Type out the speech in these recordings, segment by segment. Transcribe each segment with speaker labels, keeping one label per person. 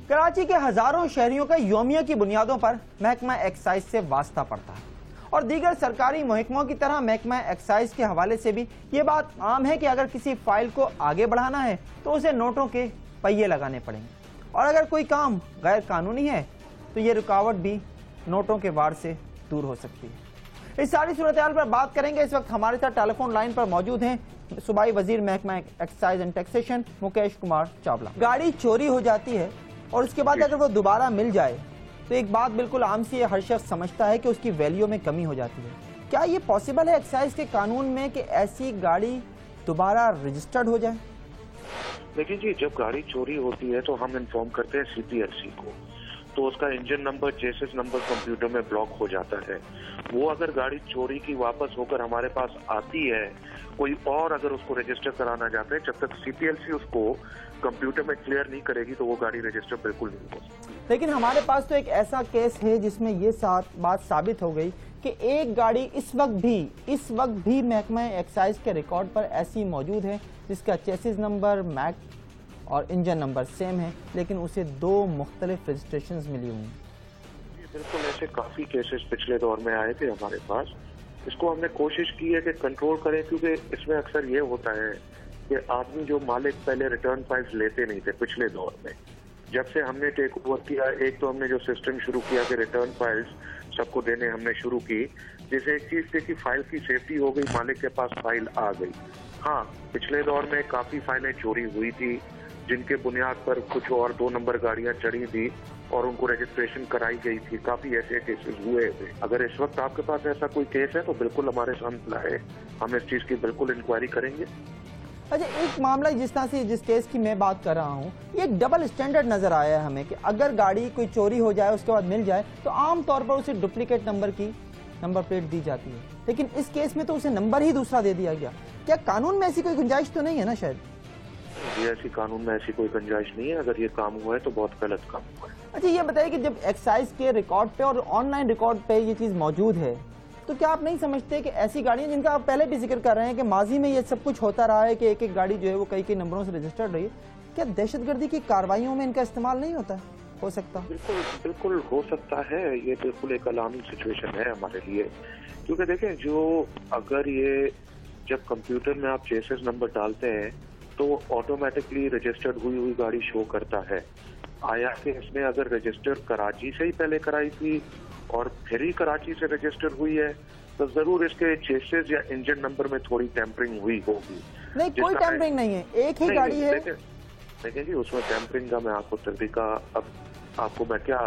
Speaker 1: कराची के हजारों शहरियों का योमिया की बुनियादों पर महकमा एक्साइज से वास्ता पड़ता है और दीगर सरकारी महकमों की तरह महकमा एक्साइज के हवाले से भी ये बात आम है कि अगर किसी फाइल को आगे बढ़ाना है तो उसे नोटों के पहिए लगाने पड़ेंगे और अगर कोई काम गैर कानूनी है तो ये रुकावट भी नोटों के वार से दूर हो सकती है। इस सारी सूरत हाल पर बात करेंगे। इस वक्त हमारे साथ टेलीफोन लाइन पर मौजूद हैं सूबाई वजीर महकमा excise and taxation Mukesh Kumar Chawla. गाड़ी चोरी हो जाती है और उसके बाद अगर वो दोबारा मिल जाए तो एक बात बिल्कुल आम सी हर शख्स समझता है कि उसकी वैल्यू में कमी हो जाती है। क्या ये पॉसिबल है एक्साइज के कानून में कि ऐसी गाड़ी दोबारा रजिस्टर्ड हो जाए?
Speaker 2: देखिए जी, जब गाड़ी चोरी होती है तो हम इन्फॉर्म करते हैं सीपीएलसी को, तो उसका engine number, chassis number computer में ब्लॉक हो जाता है। वो अगर गाड़ी चोरी की वापस होकर हमारे पास आती है, कोई और अगर उसको रजिस्टर कराना चाहते हैं, जब तक सीपीएलसी उसको कंप्यूटर में क्लियर नहीं करेगी तो वो गाड़ी रजिस्टर बिल्कुल नहीं हो सकती।
Speaker 1: लेकिन हमारे पास तो एक ऐसा केस है जिसमें ये बात साबित हो गई कि एक गाड़ी इस वक्त भी महकमा एक्साइज के रिकॉर्ड पर ऐसी मौजूद है जिसका चेसिस नंबर, मैक और इंजन नंबर सेम है, लेकिन उसे 2 मुख्तलिफ रजिस्ट्रेशंस मिली हुई हैं।
Speaker 2: बिल्कुल ऐसे काफी केसेस पिछले दौर में आए थे हमारे पास। इसको हमने कोशिश की है कि कंट्रोल करें, क्योंकि इसमें अक्सर ये होता है कि आदमी जो मालिक पहले रिटर्न फाइल्स लेते नहीं थे पिछले दौर में, जब से हमने टेक ओवर किया, एक तो हमने जो सिस्टम शुरू किया कि रिटर्न फाइल्स सबको देने हमने शुरू की, जैसे एक चीज थी कि फाइल की सेफ्टी हो गई, मालिक के पास फाइल आ गई। हाँ, पिछले दौर में काफी फाइलें चोरी हुई थी जिनके बुनियाद पर कुछ और 2 नंबर गाड़ियां चढ़ी थी और उनको रजिस्ट्रेशन कराई गई थी। काफी ऐसे केसेस हुए थे। अगर इस वक्त आपके पास ऐसा कोई केस है तो बिल्कुल हमारे सामने लाए, हम इस चीज की बिल्कुल इंक्वायरी करेंगे।
Speaker 1: अच्छा, एक मामला जिस केस की मैं बात कर रहा हूँ, ये एक डबल स्टैंडर्ड नजर आया है हमें कि अगर गाड़ी कोई चोरी हो जाए उसके बाद मिल जाए तो आम तौर पर उसे डुप्लीकेट नंबर की नंबर प्लेट दी जाती है, लेकिन इस केस में तो उसे नंबर ही दूसरा दे दिया गया। क्या कानून में ऐसी कोई गुंजाइश तो नहीं है ना? शायद
Speaker 2: ये ऐसी कानून में ऐसी कोई गुंजाइश नहीं है। अगर ये काम हुआ है तो बहुत गलत काम हुआ है।
Speaker 1: अच्छा, ये बताइए कि जब एक्साइज के रिकॉर्ड पे और ऑनलाइन रिकॉर्ड पे ये चीज मौजूद है तो क्या आप नहीं समझते कि ऐसी गाड़ियां जिनका आप पहले भी जिक्र कर रहे हैं कि माजी में ये सब कुछ होता रहा है कि एक एक गाड़ी जो है वो कई नंबरों से रजिस्टर्ड रही है, क्या दहशतगर्दी की कार्रवाइयों में इनका इस्तेमाल नहीं होता? हो सकता?
Speaker 2: बिल्कुल हो सकता है। ये बिल्कुल एक अलार्मिंग सिचुएशन है हमारे लिए, क्योंकि देखें, जो अगर ये जब कंप्यूटर में आप चेसिस नंबर डालते हैं तो ऑटोमेटिकली रजिस्टर्ड हुई गाड़ी शो करता है। आया कि इसने अगर रजिस्टर कराची से ही पहले कराई थी और फिर ही कराची से रजिस्टर हुई है तो जरूर इसके चेसिस या इंजन नंबर में थोड़ी टैंपरिंग हुई होगी।
Speaker 1: नहीं, कोई टैंपरिंग नहीं है, एक ही गाड़ी है।
Speaker 2: देखें जी, उसमें टैंपरिंग का मैं आपको तरीका, अब आपको मैं क्या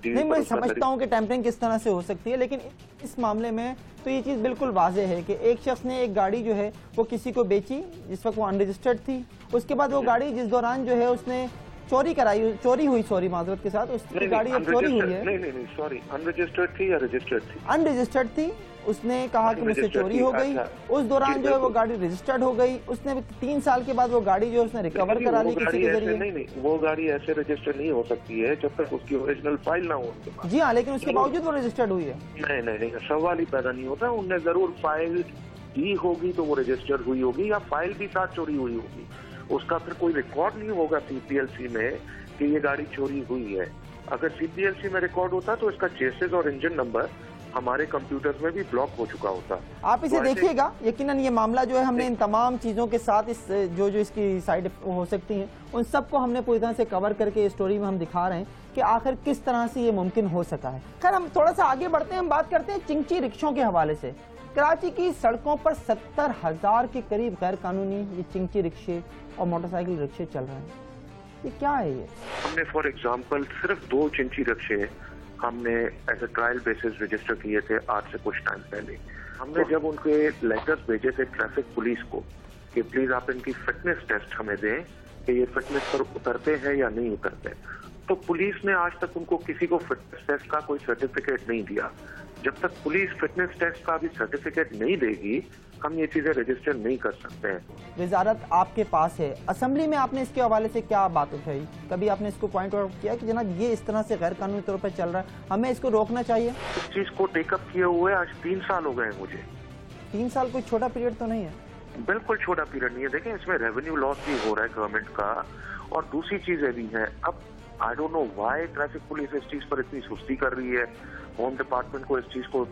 Speaker 1: नहीं, मैं समझता हूँ कि टैंपरिंग किस तरह से हो सकती है, लेकिन इस मामले में तो ये चीज बिल्कुल वाज़ेह है कि एक शख्स ने एक गाड़ी जो है वो किसी को बेची जिस वक्त वो अनरजिस्टर्ड थी। उसके बाद वो गाड़ी जिस दौरान जो है उसने चोरी हुई माजरत के साथ उसकी गाड़ी अब चोरी हुई है।
Speaker 2: नहीं, सॉरी, अनरजिस्टर्ड थी या रजिस्टर्ड थी?
Speaker 1: अनरजिस्टर्ड थी। उसने कहा कि मुझसे चोरी हो गई। उस दौरान जो है वो गाड़ी रजिस्टर्ड हो गई। उसने 3 साल के बाद वो गाड़ी जो उसने रिकवर करा ली किसी के जरिए।
Speaker 2: नहीं, वो गाड़ी ऐसे रजिस्टर नहीं हो सकती है जब तक उसकी ओरिजिनल फाइल ना हो।
Speaker 1: जी हाँ, लेकिन उसके बावजूद वो रजिस्टर्ड हुई है।
Speaker 2: नहीं, सवाल ही पैदा नहीं होता। उनने जरूर फाइल दी होगी तो वो रजिस्टर्ड हुई होगी, या फाइल भी साथ चोरी हुई होगी। उसका फिर कोई रिकॉर्ड नहीं होगा सीपीएलसी में कि ये गाड़ी चोरी हुई है। अगर सीपीएलसी में रिकॉर्ड होता तो इसका चेसिस और इंजन नंबर हमारे कंप्यूटर्स में भी ब्लॉक हो चुका होता।
Speaker 1: आप इसे देखिएगा, यकीनन ये मामला जो है हमने इन तमाम चीज़ों के साथ इस जो इसकी साइड हो सकती हैं उन सबको हमने पूरी तरह से कवर करके इस स्टोरी में हम दिखा रहे हैं कि आखिर किस तरह से ये मुमकिन हो सका है। खैर, हम थोड़ा सा आगे बढ़ते हैं, हम बात करते हैं चिंची रिक्शों के हवाले से। कराची की सड़कों पर 70,000 के करीब गैर कानूनी ये चिंची रिक्शे और मोटरसाइकिल रिक्शे चल रहे हैं। ये क्या है? ये
Speaker 2: हमने फॉर एग्जांपल सिर्फ 2 चिंची रिक्शे हमने as a trial basis register किए थे आज से कुछ टाइम पहले। हमने जब उनके लेटर्स भेजे थे ट्रैफिक पुलिस को कि प्लीज आप इनकी फिटनेस टेस्ट हमें दें कि ये फिटनेस पर उतरते हैं या नहीं उतरते, तो पुलिस ने आज तक उनको किसी को फिटनेस टेस्ट का कोई सर्टिफिकेट नहीं दिया। जब तक पुलिस फिटनेस टेस्ट का भी सर्टिफिकेट नहीं देगी हम ये चीजें रजिस्टर नहीं कर सकते हैं।
Speaker 1: वजारत आपके पास है, असेंबली में आपने इसके हवाले से क्या बात उठाई? कभी आपने इसको पॉइंट आउट किया कि जनाब ये इस तरह से गैर कानूनी तौर पर चल रहा है, हमें इसको रोकना चाहिए?
Speaker 2: इस चीज को टेकअप किए हुए आज 3 साल हो गए मुझे।
Speaker 1: 3 साल कोई छोटा पीरियड तो नहीं है?
Speaker 2: बिल्कुल छोटा पीरियड नहीं है। देखें, इसमें रेवेन्यू लॉस भी हो रहा है गवर्नमेंट का और दूसरी चीजें भी हैं। अब I don't know why traffic police इस चीज पर इतनी सुस्ती कर रही है। होम डिपार्टमेंट को इस चीज को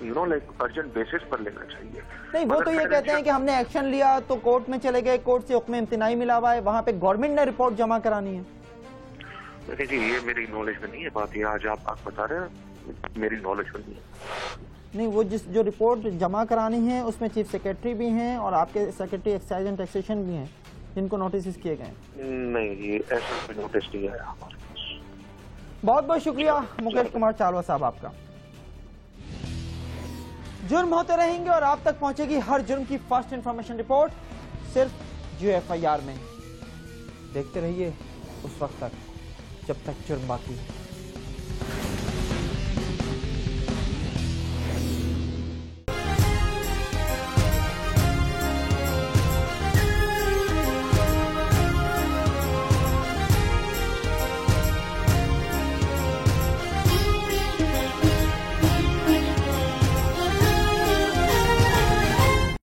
Speaker 2: लाइक अर्जेंट बेसिस पर लेना चाहिए।
Speaker 1: नहीं, वो तो ये कहते हैं कि हमने एक्शन लिया तो कोर्ट में चले गए, कोर्ट से हुक्म इम्तिनाई मिला हुआ है, वहां पे गवर्नमेंट ने रिपोर्ट जमा करानी है।
Speaker 2: देखिए जी, ये मेरी नॉलेज में नहीं है बात, ये आज आप बता रहे हैं, मेरी नॉलेज में नहीं है।
Speaker 1: नहीं, वो जो रिपोर्ट जमा करानी है उसमें चीफ सेक्रेटरी भी हैं और आपके सेक्रेटरी एक्साइज एंड टैक्सेशन भी हैं जिनको नोटिस किए गए।
Speaker 2: नहीं, ये ऐसा कोई नोटिस नहीं आया हमारे पास।
Speaker 1: बहुत बहुत शुक्रिया मुकेश कुमार चालवा साहब आपका। जुर्म होते रहेंगे और आप तक पहुंचेगी हर जुर्म की फर्स्ट इंफॉर्मेशन रिपोर्ट सिर्फ UFIR में। देखते रहिए उस वक्त तक जब तक जुर्म बाकी है।